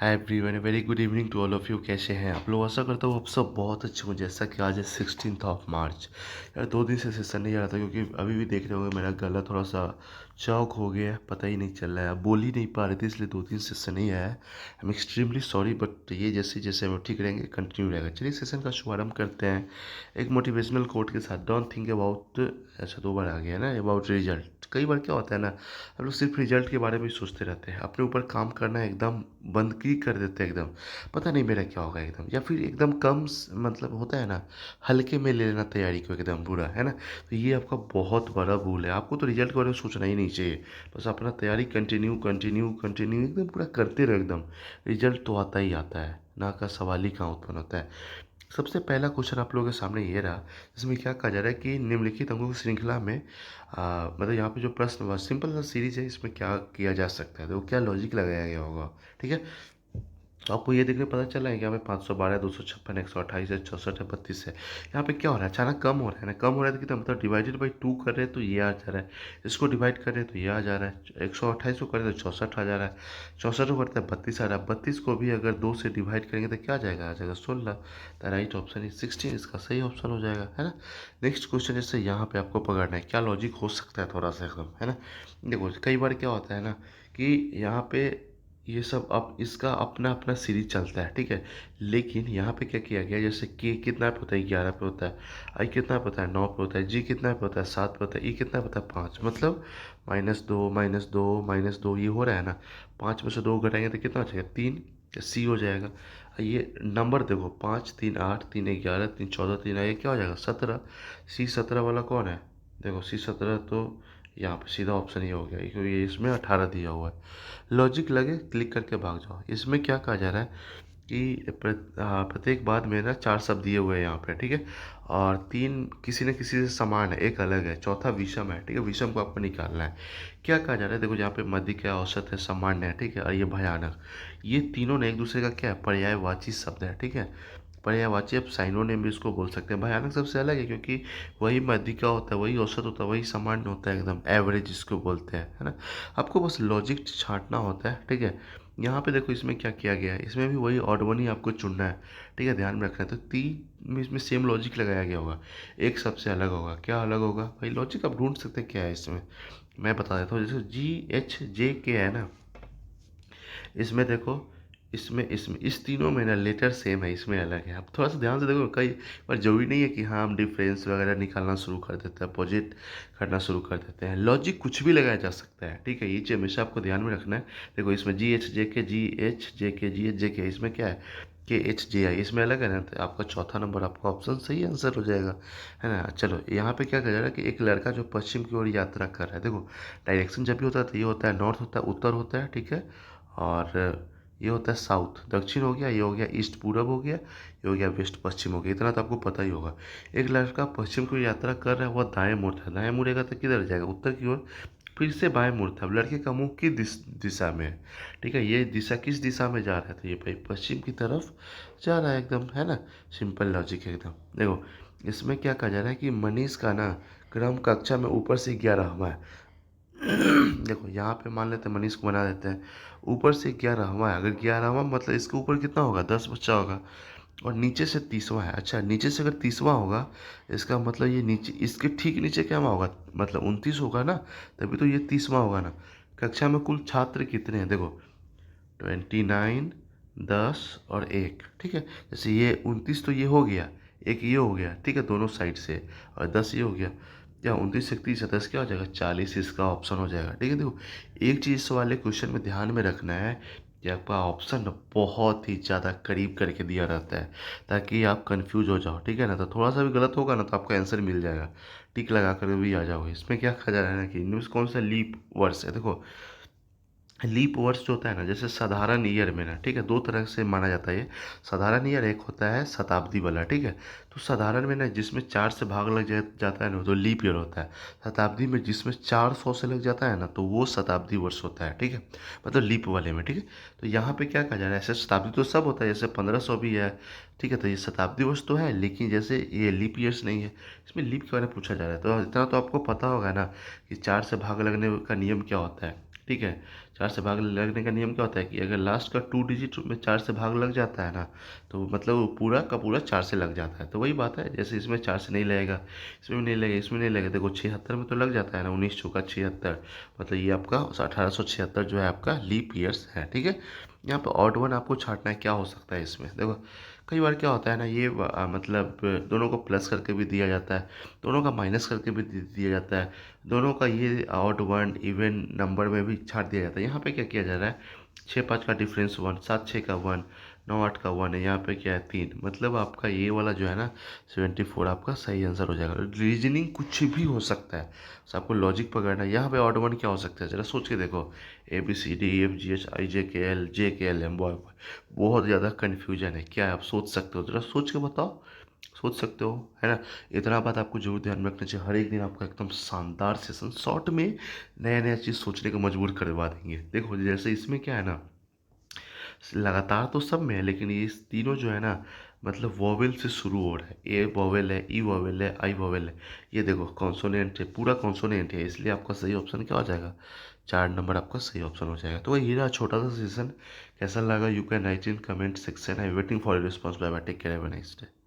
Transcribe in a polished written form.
Hi everyone, very good evening to all of you. कैसे हैं आप लोग? आशा करता हूँ आप सब बहुत अच्छे हो। जैसा कि आज है 16 मार्च। यार 2 दिन से सेशन नहीं आ रहा था क्योंकि अभी भी देख रहे होंगे मेरा गला थोड़ा सा चौक हो गया है, पता ही नहीं चल रहा है, बोल ही नहीं पा रहे थे, इसलिए 2 दिन सेशन नहीं आया है। I am extremely sorry, but ये जैसे जैसे हम ठीक रहेंगे कंटिन्यू रहेगा। चलिए सेशन का शुभारंभ करते हैं एक मोटिवेशनल कोट के साथ। डोंट थिंक अबाउट, अच्छा 2 बार आ गया ना, अबाउट रिजल्ट। कई बार क्या होता है ना, हम लोग सिर्फ रिजल्ट के बारे में ही सोचते रहते हैं, अपने ऊपर काम करना एकदम बंद की कर देते हैं एकदम। पता नहीं मेरा क्या होगा एकदम, या फिर एकदम कम मतलब होता है ना, हल्के में ले लेना तैयारी को एकदम बुरा है ना। तो ये आपका बहुत बड़ा भूल है। आपको तो रिजल्ट के बारे में सोचना ही नहीं चाहिए। बस अपना तैयारी कंटिन्यू कंटिन्यू कंटिन्यू एकदम पूरा करते रहो एकदम। रिजल्ट तो आता ही आता है, ना का सवाल ही कहाँ उत्पन्न होता है। सबसे पहला क्वेश्चन आप लोगों के सामने ये रहा, जिसमें क्या कहा जा रहा है कि निम्नलिखित अंकों की श्रृंखला में मतलब यहाँ पे जो प्रश्न हुआ सिंपल सा सीरीज है, इसमें क्या किया जा सकता है, तो क्या लॉजिक लगाया गया होगा। ठीक है, तो आपको ये देखने पता चला है कि यहाँ पे 512 है, 256, 128 है, 64 है, 32 है। यहाँ पे क्या हो रहा है, अचानक कम हो रहा है ना। कम हो रहा है तो कितना मतलब डिवाइडेड बाई 2 कर रहे हैं तो ये आ जा रहा है, इसको डिवाइड कर रहे हैं तो ये आ जा रहा है, 128 को करें तो 64 आ जा रहा है, 64 को करते हैं 32 आ रहा है, 32 को भी अगर 2 से डिवाइड करेंगे तो क्या आ जाएगा 16। द राइट ऑप्शन इज 16, इसका सही ऑप्शन हो जाएगा, है ना। नेक्स्ट क्वेश्चन जैसे यहाँ पे आपको पकड़ना है, क्या लॉजिक हो सकता है थोड़ा सा एकदम, है ना। देखो कई बार क्या होता है ना कि यहाँ पे ये सब अब इसका अपना अपना सीरीज चलता है, ठीक है। लेकिन यहाँ पे क्या किया गया, जैसे के कितना पे होता है, 11 पे होता है, आई कितना पे होता है, 9 पे होता है, जी कितना पे होता है, 7 पे होता है, ई कितना पे होता है, 5। मतलब -2 -2 -2 ये हो रहा है ना। 5 में से 2 घटाएंगे तो कितना हो जाएगा, 3। सी हो जाएगा। ये नंबर देखो, 5 3 8 3 11 3 14 3, ये क्या हो जाएगा 17। सी 17 वाला कौन है, देखो सी 17 तो यहाँ पे सीधा ऑप्शन ही हो गया क्योंकि इसमें 18 दिया हुआ है। लॉजिक लगे क्लिक करके भाग जाओ। इसमें क्या कहा जा रहा है कि प्रत्येक बाद में ना 4 शब्द दिए हुए हैं यहाँ पे, ठीक है। और 3 किसी न किसी से समान है, एक अलग है, चौथा विषम है, ठीक है। विषम को आपको निकालना है। क्या कहा जा रहा है, देखो यहाँ पे मध्य है, औसत है, सामान्य है, ठीक है, और ये भयानक। ये तीनों ने एक दूसरे का क्या है, पर्यायवाची शब्द है, ठीक है। पर्यायवाची अब साइनोनिम भी इसको बोल सकते हैं। भयानक सबसे अलग है क्योंकि वही मध्यिका होता है, वही औसत होता है, वही सामान्य होता है, एकदम एवरेज जिसको बोलते हैं, है ना। आपको बस लॉजिक छांटना होता है, ठीक है। यहाँ पे देखो इसमें क्या किया गया है, इसमें भी वही ऑड वन ही आपको चुनना है, ठीक है, ध्यान में रखना है। तो तीन में इसमें सेम लॉजिक लगाया गया होगा, एक सबसे अलग होगा। क्या अलग होगा भाई, लॉजिक आप ढूंढ सकते हैं क्या है इसमें। मैं बता देता हूँ, जैसे GHJ के है ना, इसमें देखो, इसमें इस तीनों में ना लेटर सेम है, इसमें अलग है। आप थोड़ा सा ध्यान से देखो, कई बार जरूरी नहीं है कि हाँ हम डिफरेंस वगैरह निकालना शुरू कर देते हैं, अपोजिट करना शुरू कर देते हैं। लॉजिक कुछ भी लगाया जा सकता है, ठीक है, ये चीज़ हमेशा आपको ध्यान में रखना है। देखो इसमें GHJ के इसमें क्या है, KHJI, इसमें अलग है ना, तो आपका चौथा नंबर आपका ऑप्शन सही आंसर हो जाएगा, है ना। चलो यहाँ पे क्या कर रहा है कि एक लड़का जो पश्चिम की ओर यात्रा कर रहा है, देखो डायरेक्शन जब भी होता है तो ये होता है नॉर्थ होता है, उत्तर होता है, ठीक है। और ये होता है साउथ, दक्षिण हो गया, ये हो गया ईस्ट पूरब हो गया, ये हो गया वेस्ट पश्चिम हो गया। इतना तो आपको पता ही होगा। एक लड़का पश्चिम की ओर यात्रा कर रहा है, वह दाएं मुड़ता है, दाएं मुड़ेगा तो किधर जाएगा, उत्तर की ओर। फिर से बाएं मुड़ता है, अब लड़के का मुंह किस दिशा में है, ठीक है, ये दिशा किस दिशा में जा रहा है, तो ये भाई पश्चिम की तरफ जा रहा है एकदम, है ना। सिंपल लॉजिक है एकदम। देखो इसमें क्या कहा जा रहा है कि मनीष का ना क्रम कक्षा में ऊपर से 11वां है। देखो यहाँ पे मान लेते हैं मनीष को बना देते हैं, ऊपर से 11वां है, अगर 11वां मतलब इसके ऊपर कितना होगा, 10 बच्चा होगा, और नीचे से 30वां है। अच्छा नीचे से अगर 30वां होगा, इसका मतलब ये नीचे इसके ठीक नीचे क्या होगा, मतलब 29 होगा ना, तभी तो ये 30वां होगा ना। कक्षा में कुल छात्र कितने हैं, देखो 29, 10 और 1, ठीक है। जैसे ये 29 तो ये हो गया, एक ये हो गया, ठीक है, दोनों साइड से, और 10 ये हो गया। या 29 से 30 है, 10 क्या हो जाएगा 40, इसका ऑप्शन हो जाएगा, ठीक है। देखो एक चीज़ इस वाले क्वेश्चन में ध्यान में रखना है कि आपका ऑप्शन बहुत ही ज़्यादा करीब करके दिया रहता है, ताकि आप कंफ्यूज हो जाओ, ठीक है ना। तो थोड़ा सा भी गलत होगा ना तो आपका आंसर मिल जाएगा, टिक लगा कर भी आ जाओगे। इसमें क्या कहा जा रहा है ना कि इनमें से कौन सा लीप वर्ष है, देखो लीप वर्ष जो होता है ना, जैसे साधारण ईयर में ना, ठीक है, दो तरह से माना जाता है ये। साधारण ईयर एक होता है शताब्दी वाला, ठीक है। तो साधारण में ना जिसमें 4 से भाग लग जाता है ना, तो लीप ईयर होता है। शताब्दी में जिसमें 400 से लग जाता है ना, तो वो शताब्दी वर्ष होता है, ठीक है, मतलब लीप वाले में, ठीक है। तो यहाँ पे क्या कहा जा रहा है, ऐसे शताब्दी तो सब होता है, जैसे 1500 भी है, ठीक है, तो ये शताब्दी वर्ष तो है, लेकिन जैसे ये लीप ईयर्स नहीं है। इसमें लीप के बारे में पूछा जा रहा है, तो इतना तो आपको पता होगा ना कि 4 से भाग लगने का नियम क्या होता है, ठीक है। 4 से भाग लगने का नियम क्या होता है कि अगर लास्ट का 2 डिजिट में 4 से भाग लग जाता है ना, तो मतलब वो पूरा का पूरा 4 से लग जाता है। तो वही बात है, जैसे इसमें 4 से नहीं लगेगा, इसमें भी नहीं लगेगा, इसमें नहीं लगेगा। देखो 76 में तो लग जाता है ना, 19 चौका 76, मतलब ये आपका 1876 जो है आपका लीप ईयर्स है, ठीक है। यहाँ पे ऑड वन आपको छांटना है, क्या हो सकता है इसमें। देखो कई बार क्या होता है ना, ये मतलब दोनों को प्लस करके भी दिया जाता है, दोनों का माइनस करके भी दिया जाता है, दोनों का ये ऑड वन इवन नंबर में भी छाट दिया जाता है। यहाँ पे क्या किया जा रहा है, 6 5 का डिफरेंस 1, 7 6 का 1, 9 8 का 1 है, यहाँ पे क्या है 3, मतलब आपका ये वाला जो है ना 74 आपका सही आंसर हो जाएगा। रीजनिंग कुछ भी हो सकता है, बस आपको लॉजिक पकड़ना है। यहाँ पे ऑड वन क्या हो सकता है, जरा सोच के देखो। ABCDEFGHIJKLJKLM, बहुत ज़्यादा कन्फ्यूजन है, क्या है आप सोच सकते हो, जरा सोच के बताओ। सोच सकते हो, है ना। इतना बात आपको जरूर ध्यान में रखना चाहिए। हर एक दिन आपका एकदम शानदार सेशन शॉर्ट में नया नया चीज़ सोचने को मजबूर करवा देंगे। देखो जैसे इसमें क्या है ना, लगातार तो सब में है, लेकिन ये तीनों जो है ना, मतलब वॉवेल से शुरू हो रहा है। ए वॉवेल है, ई वॉवेल है, आई वॉवेल है। ये देखो कॉन्सोनेंट है, पूरा कॉन्सोनेंट है, इसलिए आपका सही ऑप्शन क्या हो जाएगा, 4 नंबर आपका सही ऑप्शन हो जाएगा। तो ये रहा छोटा सा सेशन, कैसा लगा you can write in comment section. I waiting for response. Bye bye, take care, have a nice day.